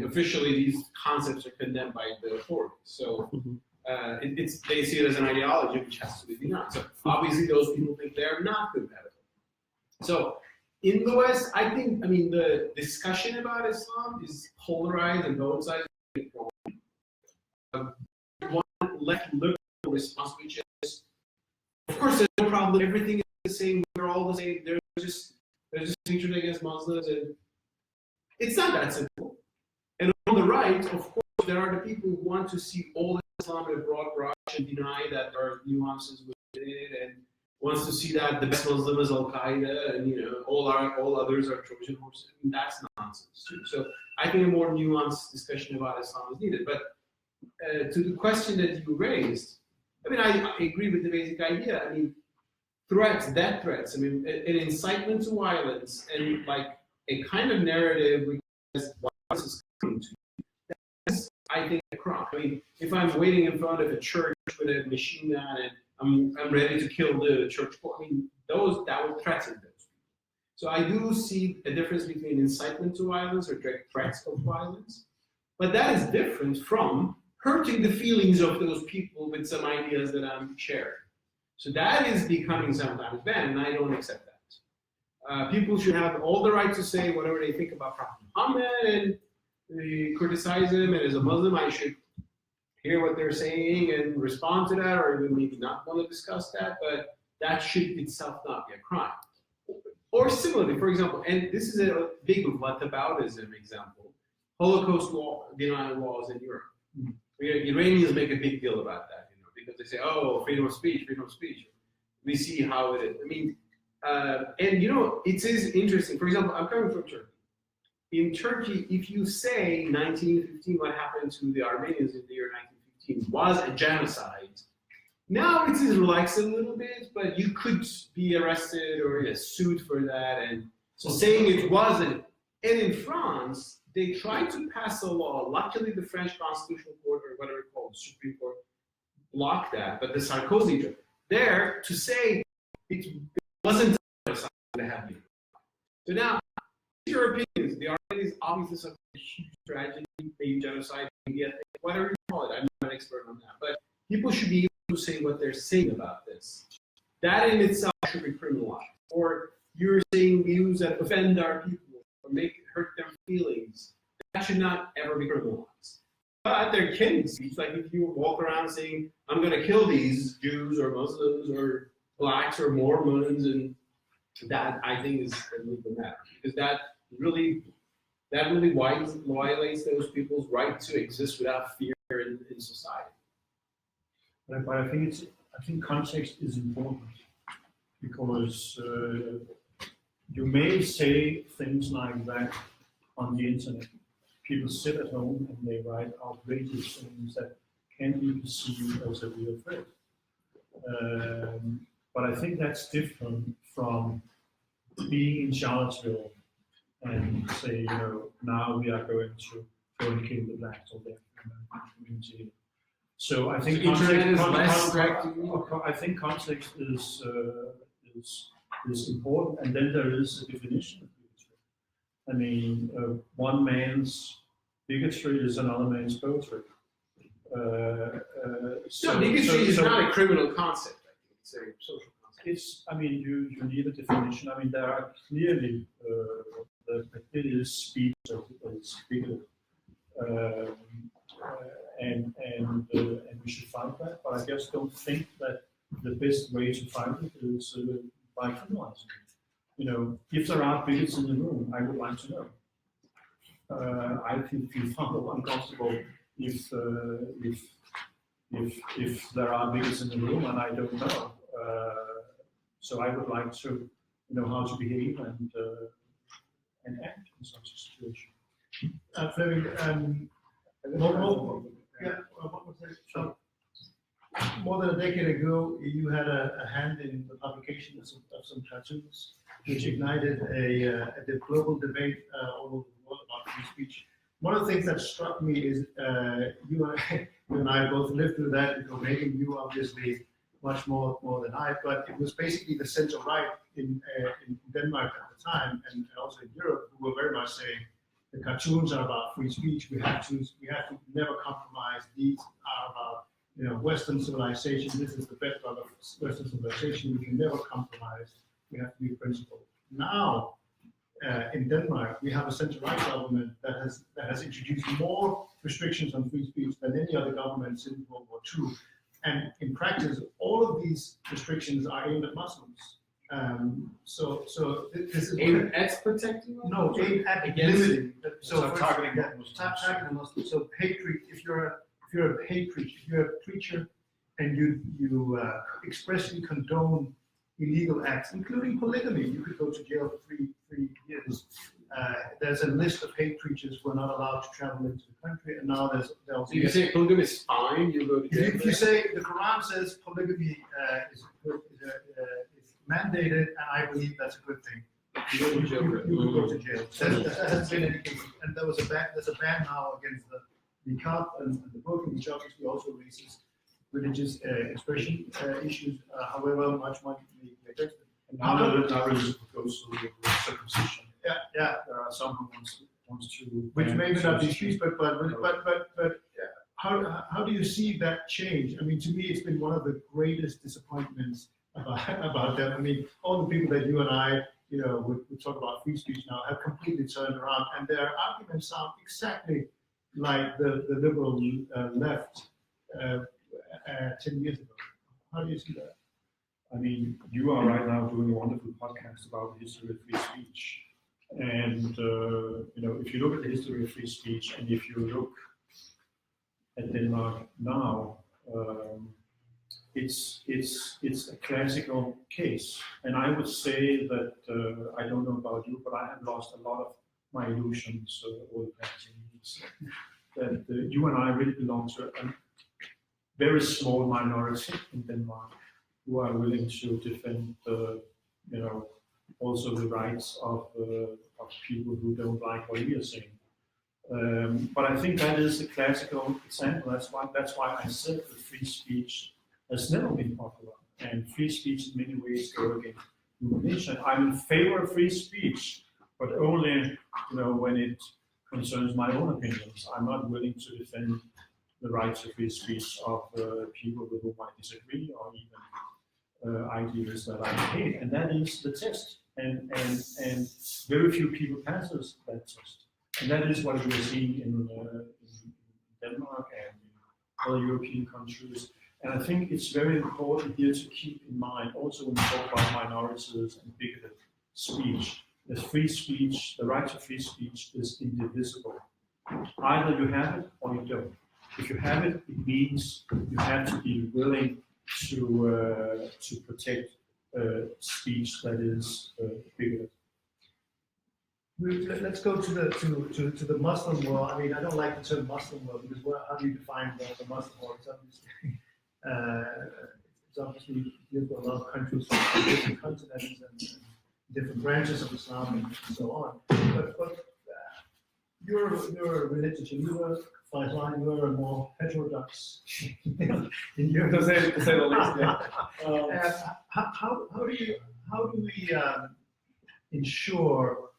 Officially, these concepts are condemned by the authorities. So they see it as an ideology which has to be denied. So obviously, those people think they're not compatible. So in the West, I think, the discussion about Islam is polarized and both sides one left liberal response, which is, of course, there's no problem. Everything is the same. We're all the same. There's just hatred against Muslims, and it's not that simple. And on the right, of course, there are the people who want to see all Islam in a broad brush and deny that there are nuances within it, and wants to see that the best Muslim is Al Qaeda, and all others are Trojan horses. And that's nonsense too. So I think a more nuanced discussion about Islam is needed. But to the question that you raised, I agree with the basic idea. Threats, death threats. An incitement to violence and a kind of narrative which says violence is coming to you. That's, I think, a crime. If I'm waiting in front of a church with a machine gun and I'm ready to kill the church, that would threaten those people. So I do see a difference between incitement to violence or direct threats of violence, but that is different from hurting the feelings of those people with some ideas that I'm sharing. So that is becoming sometimes bad, and I don't accept that. People should have all the right to say whatever they think about Prophet Muhammad and criticize him, and as a Muslim, I should hear what they're saying and respond to that, or even maybe not want to discuss that, but that should itself not be a crime. Or similarly, for example, and this is a big whataboutism example, Holocaust denial laws in Europe. Iranians make a big deal about that, because they say, oh, freedom of speech. We see how it is. It is interesting. For example, I'm coming from Turkey. In Turkey, if you say 1915, what happened to the Armenians in the year 1915 was a genocide, now it is relaxed a little bit, but you could be arrested or sued for that. And so saying it wasn't. And in France, they tried to pass a law. Luckily, the French Constitutional Court, or whatever it's called, the Supreme Court, blocked that. But the Sarkozy there to say it wasn't genocide to have been. So now, your opinions, the Armenians obviously suffered a huge tragedy, maybe genocide, maybe whatever you call it. I'm not an expert on that. But people should be able to say what they're saying about this. That in itself should be criminalized. Or you're saying views that offend our people or hurt their feelings. That should not ever be criminalized. But there can be speech, like if you walk around saying, I'm going to kill these Jews or Muslims or blacks or Mormons, and that I think is a legal matter, because that really violates those people's right to exist without fear in society. But I think context is important, because you may say things like that on the internet. People sit at home and they write outrageous things that can be perceived as a real threat. But I think that's different from being in Charlottesville and say, now we are going to go and kill the blacks or the African community. So I think internet is less strict. I think context is important, and then there is a definition of bigotry. I mean, one man's bigotry is another man's poetry. Bigotry is not a criminal concept. I think it's a social concept. It's. I mean, you need a definition. I mean, there are clearly that it is speech that is bigoted. And we should fight that, but I just don't think that the best way to fight it is by criminalizing it. You know, if there are bigots in the room, I would like to know. I feel far more uncomfortable if there are bigots in the room and I don't know. So I would like to know how to behave and act in such a situation. Fleming, what was that? So, more than a decade ago, you had a hand in the publication of some cartoons, which ignited a global debate all over the world about free speech. One of the things that struck me is you and I both lived through that in Copenhagen. You obviously much more than I, but it was basically the center right in Denmark at the time, and also in Europe, who were very much saying the cartoons are about free speech. We have to never compromise. These are about Western civilization. This is the bedrock of Western civilization. We can never compromise. We have to be principled. Now, in Denmark, we have a center-right government that has introduced more restrictions on free speech than any other government since World War II. And in practice, all of these restrictions are aimed at Muslims. So this is aimed at protecting? No, aimed at limiting. So targeting Muslims. So hatred. If you're a hate preacher, if you're a preacher, and you expressly condone illegal acts, including polygamy, you could go to jail for 3 years. There's a list of hate preachers who are not allowed to travel into the country, and now there'll be. So you say polygamy is fine, you go to jail. If you say the Quran says polygamy is mandated, and I believe that's a good thing, you could go to jail. That hasn't been any case, and there's a ban now against the niqab and the burqa, which obviously also raises religious expression issues. However, much more neglected. Now there is a proposal with circumcision. Yeah. There are some who wants to. Which may not be excused, but how do you see that change? I mean, to me, it's been one of the greatest disappointments about that. I mean, all the people that you and I, would talk about free speech now have completely turned around, and their arguments sound exactly like the liberal left 10 years ago. How do you see that? I mean, you are right now doing a wonderful podcast about the history of free speech. And, if you look at the history of free speech, and if you look at Denmark now, it's a classical case. And I would say that, I don't know about you, but I have lost a lot of my illusions over the past years. That you and I really belong to a very small minority in Denmark who are willing to defend, also the rights of people who don't like what we are saying. But I think that is a classical example. That's why I said that free speech has never been popular, and free speech in many ways goes against human nature. I'm in favor of free speech, but only when it concerns my own opinions. I'm not willing to defend the rights of free speech of people with whom I disagree, or even ideas that I hate, and that is the test. And very few people passes that test, and that is what we are seeing in Denmark and in other European countries. And I think it's very important here to keep in mind, also when we talk about minorities and bigoted speech, that free speech, the right to free speech, is indivisible. Either you have it or you don't. If you have it, it means you have to be willing to protect speech that is bigoted. Let's go to the Muslim world. I mean, I don't like the term Muslim world because how do you define the Muslim world? It's obviously deals with a lot of countries from different continents and different branches of Islam and so on. But you're religious, and you were Faisal, you were more heterodox in your To say the least, yeah. how do we ensure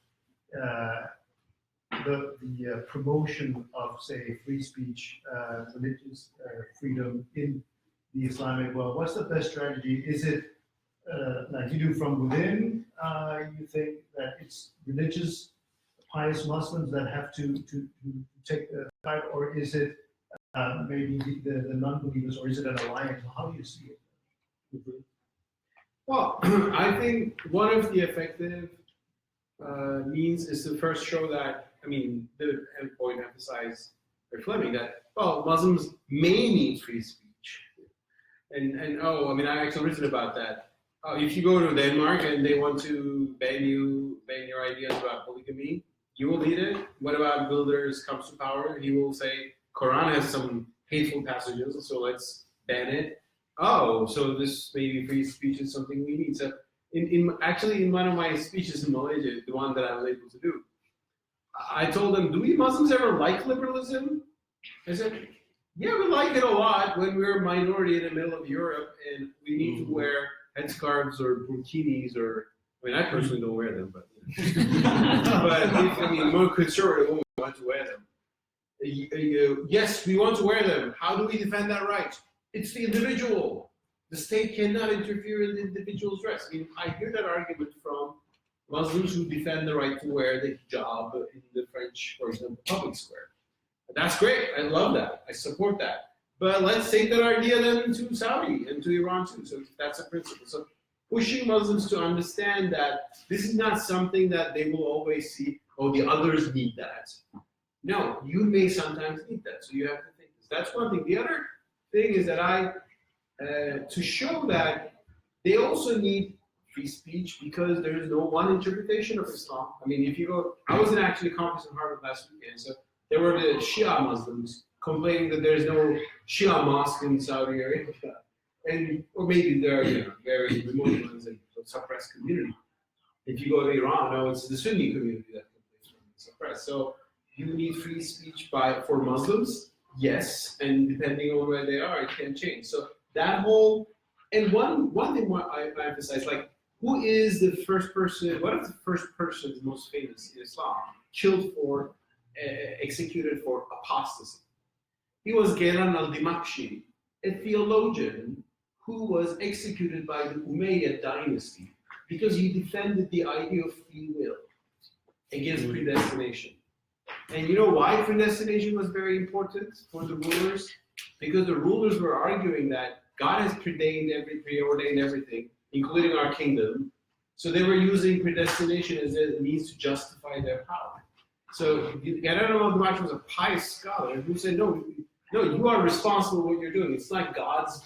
the promotion of, say, free speech, religious freedom in the Islamic world? What's the best strategy? Is it like you do from within? You think that it's religious, pious Muslims that have to take the fight, or is it maybe the non-believers, or is it an alliance? How do you see it? Well, I think one of the effective means is to first show that, I mean, the point emphasized by Flemming that, well, Muslims may need free speech. And oh, I mean, I actually written about that. If you go to Denmark and they want to ban your ideas about polygamy, you will need it. What about Wilders comes to power? He will say, Quran has some hateful passages, so let's ban it. Oh, so this maybe free speech is something we need. So actually in one of my speeches in Malaysia, the one that I was able to do, I told them, do we Muslims ever like liberalism? I said, yeah, we like it a lot when we're a minority in the middle of Europe and we need to wear headscarves or burkinis, or, I mean, I personally don't wear them, but but if, I mean, more conservative women want to wear them. Yes, we want to wear them. How do we defend that right? It's the individual. The state cannot interfere in the individual's dress. I mean, I hear that argument from Muslims who defend the right to wear the hijab in the French, for example, public square. That's great. I love that. I support that. But let's take that idea then to Saudi and to Iran too. So that's a principle. So pushing Muslims to understand that this is not something that they will always see, oh, the others need that. No, you may sometimes need that. So you have to think this. That's one thing. The other thing is that to show that they also need free speech because there is no one interpretation of Islam. I mean, if you go, I was in actually a conference in Harvard last weekend, so there were the Shia Muslims complaining that there's no Shia mosque in Saudi Arabia, and or maybe there are very remote ones and suppressed community. If you go to Iran, no, it's the Sunni community that complains from suppressed. So you need free speech for Muslims, yes, and depending on where they are, it can change. So that whole, and one thing I emphasize, like, who is the first person? What is the first person most famous in Islam killed for, executed for apostasy? He was Ghilan al-Dimashqi, a theologian who was executed by the Umayyad dynasty because he defended the idea of free will against predestination. And you know why predestination was very important for the rulers? Because the rulers were arguing that God has preordained everything, including our kingdom. So they were using predestination as a means to justify their power. So Ghilan al-Dimashqi was a pious scholar who said, no, you are responsible for what you're doing. It's not God's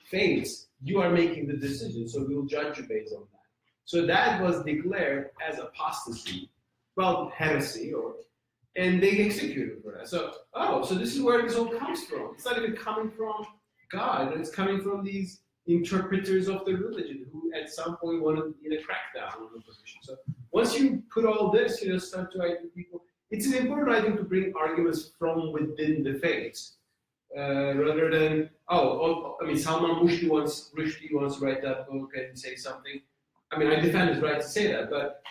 fate. You are making the decision, so we'll judge you based on that. So that was declared as apostasy, well, heresy, and they executed for that. So, so this is where this all comes from. It's not even coming from God. It's coming from these interpreters of the religion who at some point wanted to get a crackdown on the position. So once you put all this, start to ID people, it's important, I think, to bring arguments from within the faith. Rather than, I mean, Salman Rushdie wants to write that book and say something. I mean, I defend his right to say that, but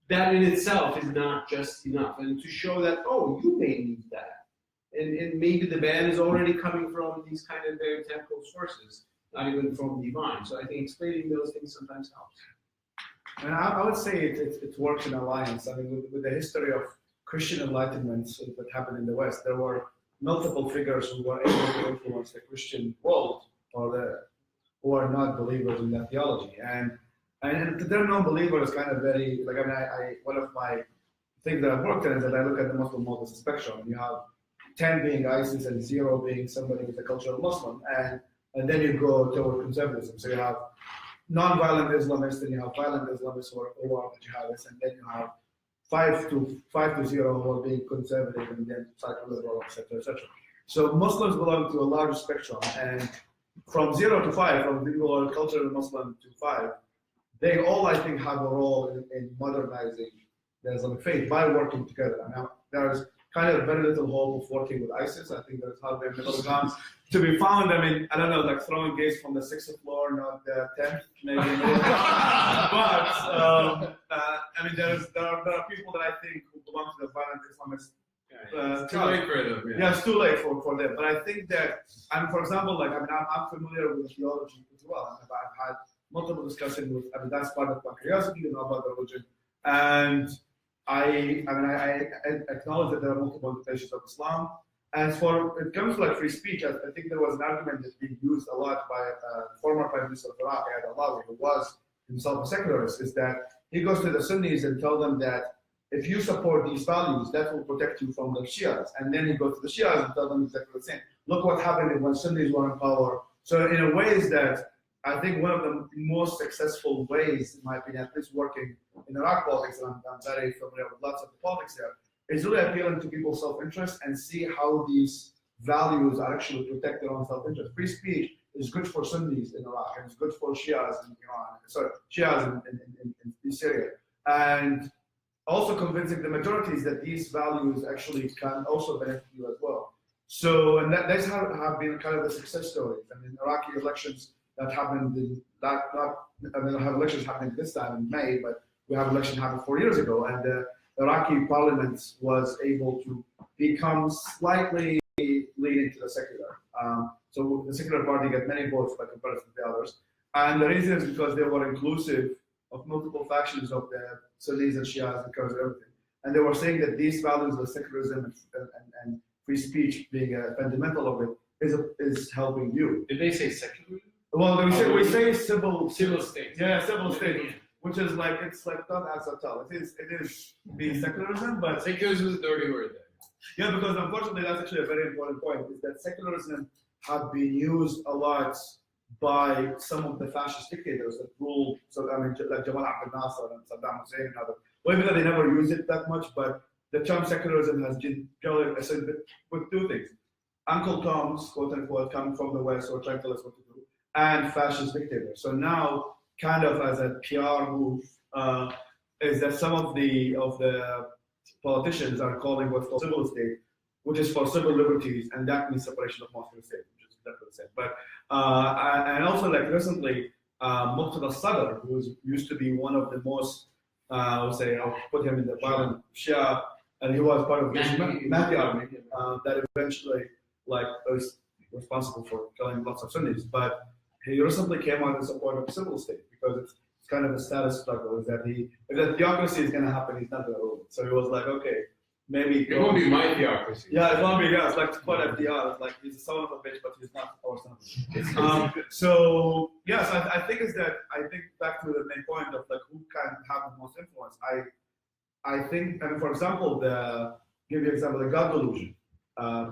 that in itself is not just enough. And to show that, you may need that. And maybe the ban is already coming from these kind of very temporal sources, not even from divine. So I think explaining those things sometimes helps. And I would say it works in alliance. I mean, with the history of Christian Enlightenment that happened in the West, there were multiple figures who were able to influence the Christian world, or who are not believers in that theology. And they're non-believers kind of very, like, I mean, one of my things that I've worked on is that I look at the Muslim model spectrum. You have 10 being ISIS and 0 being somebody with a cultural Muslim, and then you go toward conservatism. So you have non-violent Islamists, and you have violent Islamists who are jihadists, and then you have 5 to 0 who are being conservative, and then psycho-liberal, etc., etc. So Muslims belong to a large spectrum, and from 0 to 5, from people who are cultural Muslim to 5, they all, I think, have a role in modernizing the Islamic faith by working together. And there's kind of very little hope of working with ISIS. I think there's hardly a middle ground to be found. I mean, I don't know, like throwing gates from the 6th floor, not the 10th, maybe. But I mean, there are people that I think who belong to the violent Islamist. It's too late for them. Yeah, it's too late for them. But I think that, and for example, like, I mean, I'm familiar with the theology as well. I've had multiple discussions with, I mean, that's part of my curiosity, you know, about the religion. And I acknowledge that there are multiple interpretations of Islam. And for it comes to like free speech, I think there was an argument that's being used a lot by former Prime Minister of Iraq, Ayaan, who was himself a secularist, is that he goes to the Sunnis and tells them that if you support these values, that will protect you from the Shias. And then he goes to the Shias and tells them exactly the same. Look what happened when Sunnis were in power. So in a ways that I think one of the most successful ways, in my opinion, at least working in Iraq politics, and I'm very familiar with lots of the politics there, is really appealing to people's self-interest and see how these values are actually protect their own self-interest. Free speech is good for Sunnis in Iraq, and it's good for Shias in Iran, sorry, Shias in Syria. And also convincing the majorities that these values actually can also benefit you as well. So, and that's how have been kind of the success stories. I mean, Iraqi elections that happened I mean, we have elections happening this time in May, but we have election happened 4 years ago, and the Iraqi parliament was able to become slightly leaning to the secular. So the secular party got many votes by comparison to the others. And the reason is because they were inclusive of multiple factions of the Sunnis and Shias and Kurds and everything. And they were saying that these values of secularism and free speech being a fundamental of it is helping you. Did they say secularism? Well, we say civil state. Yeah, civil state, which is like, it's like not as subtle. It is being secularism, but Secularism is a dirty word there. yeah, because unfortunately that's actually a very important point, is that secularism have been used a lot by some of the fascist dictators that ruled, so I mean, like Jamal Abdel Nasser and Saddam Hussein and others. Well, even though they never use it that much, but the term secularism has been generally associated with two things. Uncle Toms, quote unquote, coming from the West or trying to tell us what to do, and fascist dictators. So now, kind of as a PR move, is that some of the politicians are calling what's called civil state, which is for civil liberties, and that means separation of mosque and state, which is exactly the same. But and also, like recently, Mustafa Sadr, who used to be one of the most, I would say, I'll put him in the violent Shia, and he was part of the Mahdi army that eventually, like, was responsible for killing lots of Sunnis. But he recently came out in support of the civil state because it's kind of a status struggle. Is that if the theocracy is going to happen, he's not going to rule it. So he was like, okay, maybe it won't be my theocracy. Yeah, it won't be. Yeah, it's like to quote FDR. It's like he's a son of a bitch, but he's not our son. So yes, I think back to the main point of like who can have the most influence. I think, and for example, give you an example, the God Delusion,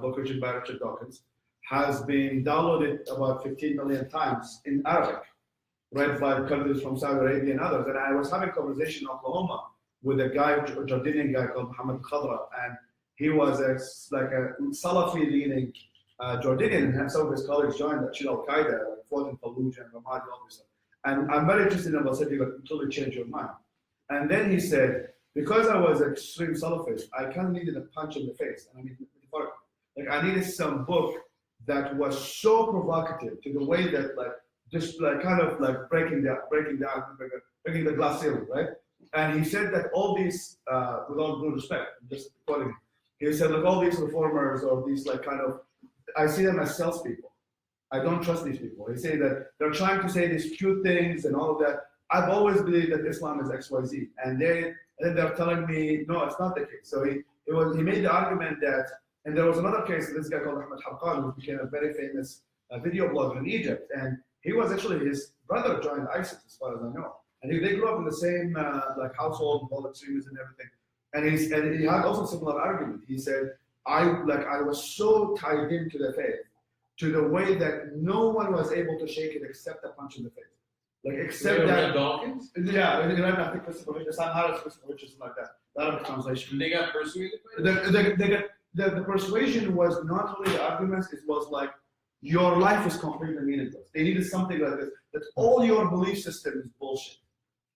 book written by Richard Dawkins, has been downloaded about 15 million times in Arabic, read by countries from Saudi Arabia and others. And I was having a conversation in Oklahoma with a guy, a Jordanian guy called Mohammed Khadra, and he was a Salafi-leaning Jordanian, and some of his colleagues joined actually Al-Qaeda, like fought in Fallujah and Ramadi, all this stuff. And I'm very interested in what said you until you change your mind. And then he said, because I was an extreme Salafist, I kind of needed a punch in the face. And I mean, like I needed some book that was so provocative to the way that like just like kind of like breaking the glass ceiling, right? And he said that all these, with all due respect, just quoting, he said like all these reformers or these like kind of, I see them as salespeople. I don't trust these people. He said that they're trying to say these cute things and all of that. I've always believed that Islam is XYZ, and then they're telling me no, it's not the case. So he made the argument that. And there was another case, this guy called Ahmed Harqan, who became a very famous video blogger in Egypt. And he was actually, his brother joined ISIS, as far as I know. And they grew up in the same like household, all extremism and everything. And he had also a similar argument. He said, I was so tied into the faith, to the way that no one was able to shake it except a punch in the face. Like, except that. Dawkins? Yeah, I think Christopher Rich, Sam Harris, Christopher Rich, something like that. Arabic translation. And they got persuaded by it? The persuasion was not really the arguments, it was like, your life is completely meaningless. They needed something like this, that all your belief system is bullshit.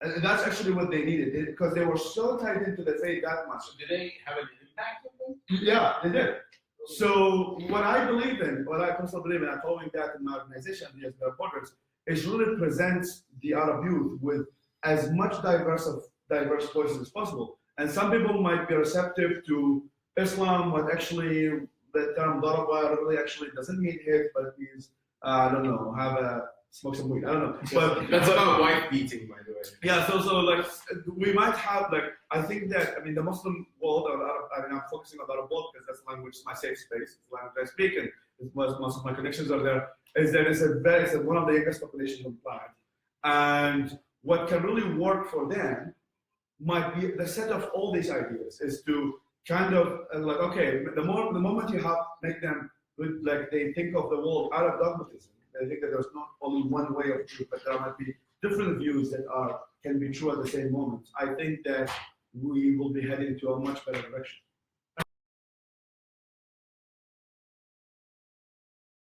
And that's actually what they needed, because they were so tied into the faith that much. So did they have an actively? Yeah, they did. So what I believe in, what I personally believe in, I'm following that in my organization, the Borders, is really present the Arab youth with as much diverse voices as possible. And some people might be receptive to Islam, but actually the term Daraba really actually doesn't mean hate, but it means, I don't know, smoke some weed, I don't know. But That's about wife beating, by the way. yeah, so like we might have like I think that the Muslim world or Arab, I'm focusing on Arab world because that's the language, my safe space, it's the language I speak, and most of my connections are there. Is that it's one of the youngest populations on the planet, and what can really work for them might be the set of all these ideas is to kind of like okay, the moment you make them like they think of the world out of dogmatism. I think that there's not only one way of truth, but there might be different views that can be true at the same moment. I think that we will be heading to a much better direction.